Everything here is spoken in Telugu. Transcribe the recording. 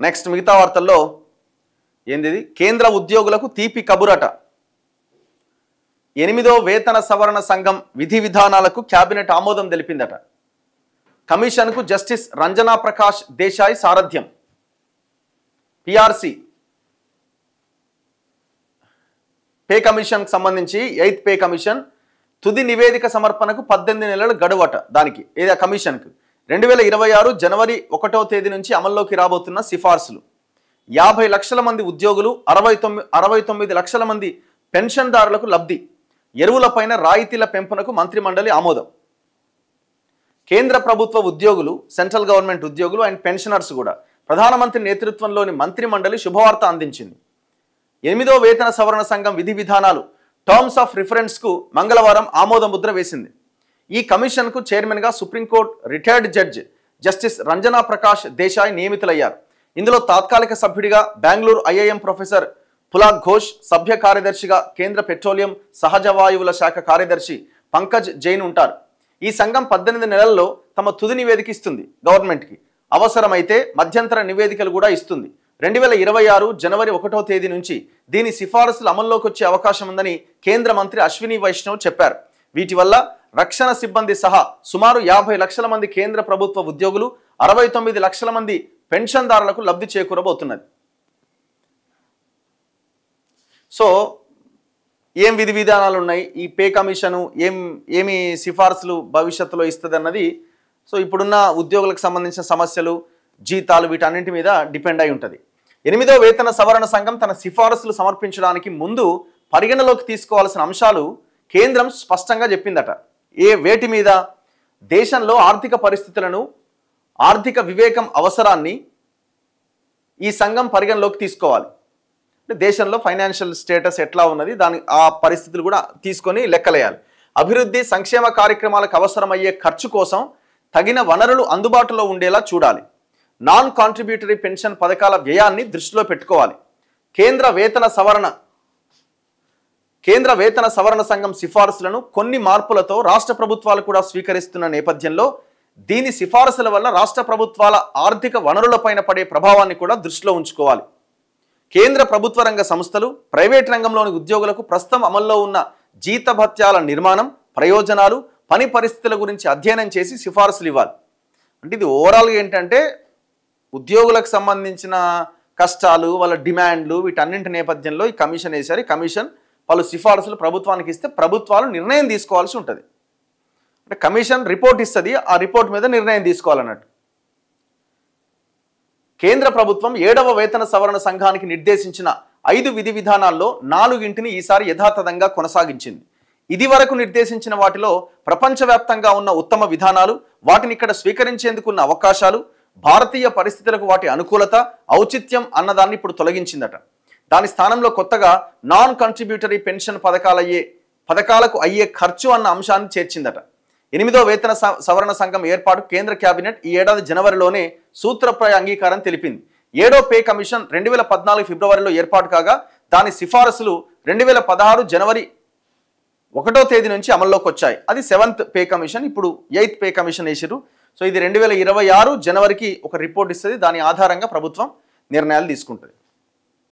నెక్స్ట్ మిగతా వార్తల్లో ఏంది, కేంద్ర ఉద్యోగులకు తీపి కబురట. 8వ వేతన సవరణ సంఘం విధి విధానాలకు కేబినెట్ ఆమోదం తెలిపిందట. కమిషన్కు జస్టిస్ రంజనా ప్రకాష్ దేశాయ్ సారథ్యం. పిఆర్సి పే కమిషన్కు సంబంధించి 8th పే కమిషన్ తుది నివేదిక సమర్పణకు 18 నెలల గడువట. దానికి ఏదో కమిషన్కు 2026 జనవరి 1వ తేదీ నుంచి అమల్లోకి రాబోతున్న సిఫార్సులు. 50 లక్షల మంది ఉద్యోగులు, 69 లక్షల మంది పెన్షన్దారులకు లబ్ధి. ఎరువులపైన రాయితీల పెంపునకు మంత్రిమండలి ఆమోదం. కేంద్ర ప్రభుత్వ ఉద్యోగులు, సెంట్రల్ గవర్నమెంట్ ఉద్యోగులు అండ్ పెన్షనర్స్ కూడా ప్రధానమంత్రి నేతృత్వంలోని మంత్రిమండలి శుభవార్త అందించింది. 8వ వేతన సవరణ సంఘం విధి విధానాలు టర్మ్స్ ఆఫ్ రిఫరెన్స్కు మంగళవారం ఆమోద ముద్ర వేసింది. ఈ కమిషన్కు చైర్మన్గా supreme court retired judge justice Ranjana Prakash Desai నియమితులయ్యారు. ఇందులో తాత్కాలిక సభ్యుడిగా బెంగళూరు ఐఐఎం ప్రొఫెసర్ పులాక్ ఘోష్, సభ్య కార్యదర్శిగా కేంద్ర పెట్రోలియం సహజ వాయువుల శాఖ కార్యదర్శి పంకజ్ జైన్ ఉంటారు. ఈ సంఘం 18 నెలల్లో తమ తుది నివేదిక ఇస్తుంది గవర్నమెంట్కి. అవసరమైతే మధ్యంతర నివేదికలు కూడా ఇస్తుంది. 2026 జనవరి 1వ తేదీ నుంచి దీని సిఫారసులు అమల్లోకి వచ్చే అవకాశం ఉందని కేంద్ర మంత్రి అశ్విని వైష్ణవ్ చెప్పారు. వీటి వల్ల రక్షణ సిబ్బంది సహా సుమారు 50 లక్షల మంది కేంద్ర ప్రభుత్వ ఉద్యోగులు, 69 లక్షల మంది పెన్షన్దారులకు లబ్ధి చేకూరబోతున్నది. సో ఏం విధి విధానాలు ఉన్నాయి, ఈ పే కమిషను ఏమి సిఫార్సులు భవిష్యత్తులో ఇస్తుంది అన్నది, సో ఇప్పుడున్న ఉద్యోగులకు సంబంధించిన సమస్యలు, జీతాలు, వీటన్నింటి మీద డిపెండ్ అయి ఉంటుంది. 8వ వేతన సవరణ సంఘం తన సిఫారసులు సమర్పించడానికి ముందు పరిగణలోకి తీసుకోవాల్సిన అంశాలు కేంద్రం స్పష్టంగా చెప్పిందట. వేటి మీద? దేశంలో ఆర్థిక పరిస్థితులను, ఆర్థిక వివేకం అవసరాన్ని ఈ సంఘం పరిగణలోకి తీసుకోవాలి. అంటే దేశంలో ఫైనాన్షియల్ స్టేటస్ ఎట్లా ఉన్నది, ఆ పరిస్థితులు కూడా తీసుకొని లెక్కలేయాలి. అభివృద్ధి సంక్షేమ కార్యక్రమాలకు అవసరమయ్యే ఖర్చు కోసం తగిన వనరులు అందుబాటులో ఉండేలా చూడాలి. నాన్ కాంట్రిబ్యూటరీ పెన్షన్ పథకాల వ్యయాన్ని దృష్టిలో పెట్టుకోవాలి. కేంద్ర వేతన సవరణ సంఘం సిఫారసులను కొన్ని మార్పులతో రాష్ట్ర ప్రభుత్వాలు కూడా స్వీకరిస్తున్న నేపథ్యంలో దీని సిఫారసుల వల్ల రాష్ట్ర ప్రభుత్వాల ఆర్థిక వనరులపైన పడే ప్రభావాన్ని కూడా దృష్టిలో ఉంచుకోవాలి. కేంద్ర ప్రభుత్వ రంగ సంస్థలు, ప్రైవేట్ రంగంలోని ఉద్యోగులకు ప్రస్తుతం అమల్లో ఉన్న జీతభత్యాల నిర్మాణం, ప్రయోజనాలు, పని పరిస్థితుల గురించి అధ్యయనం చేసి సిఫారసులు ఇవ్వాలి. అంటే ఇది ఓవరాల్గా ఏంటంటే ఉద్యోగులకు సంబంధించిన కష్టాలు, వాళ్ళ డిమాండ్లు, వీటన్నింటి నేపథ్యంలో ఈ కమిషన్ వేశారు. ఈ కమిషన్ పలు సిఫారసులు ప్రభుత్వానికి ఇస్తే ప్రభుత్వాలు నిర్ణయం తీసుకోవాల్సి ఉంటుంది. అంటే కమిషన్ రిపోర్ట్ ఇస్తుంది, ఆ రిపోర్ట్ మీద నిర్ణయం తీసుకోవాలన్నట్టు. కేంద్ర ప్రభుత్వం 7వ వేతన సవరణ సంఘానికి నిర్దేశించిన 5 విధి విధానాల్లో 4ంటిని ఈసారి యథాతథంగా కొనసాగించింది. ఇది వరకు నిర్దేశించిన వాటిలో ప్రపంచవ్యాప్తంగా ఉన్న ఉత్తమ విధానాలు, వాటిని ఇక్కడ స్వీకరించేందుకున్న అవకాశాలు, భారతీయ పరిస్థితులకు వాటి అనుకూలత, ఔచిత్యం అన్నదాన్ని ఇప్పుడు తొలగించిందట. దాని స్థానంలో కొత్తగా నాన్ కంట్రిబ్యూటరీ పెన్షన్ పథకాలకు అయ్యే ఖర్చు అన్న అంశాన్ని చేర్చిందట. 8వ వేతన సవరణ సంఘం ఏర్పాటు కేంద్ర కేబినెట్ ఈ ఏడాది జనవరిలోనే సూత్రప్రాయ అంగీకారం తెలిపింది. 7వ పే కమిషన్ 2014 ఫిబ్రవరిలో ఏర్పాటు కాగా దాని సిఫారసులు 2016 జనవరి 1వ తేదీ నుంచి అమల్లోకి వచ్చాయి. అది 7th పే కమిషన్. ఇప్పుడు 8th పే కమిషన్ వేసారు. సో ఇది 2026 జనవరికి ఒక రిపోర్ట్ ఇస్తుంది. దాని ఆధారంగా ప్రభుత్వం నిర్ణయాలు తీసుకుంటుంది.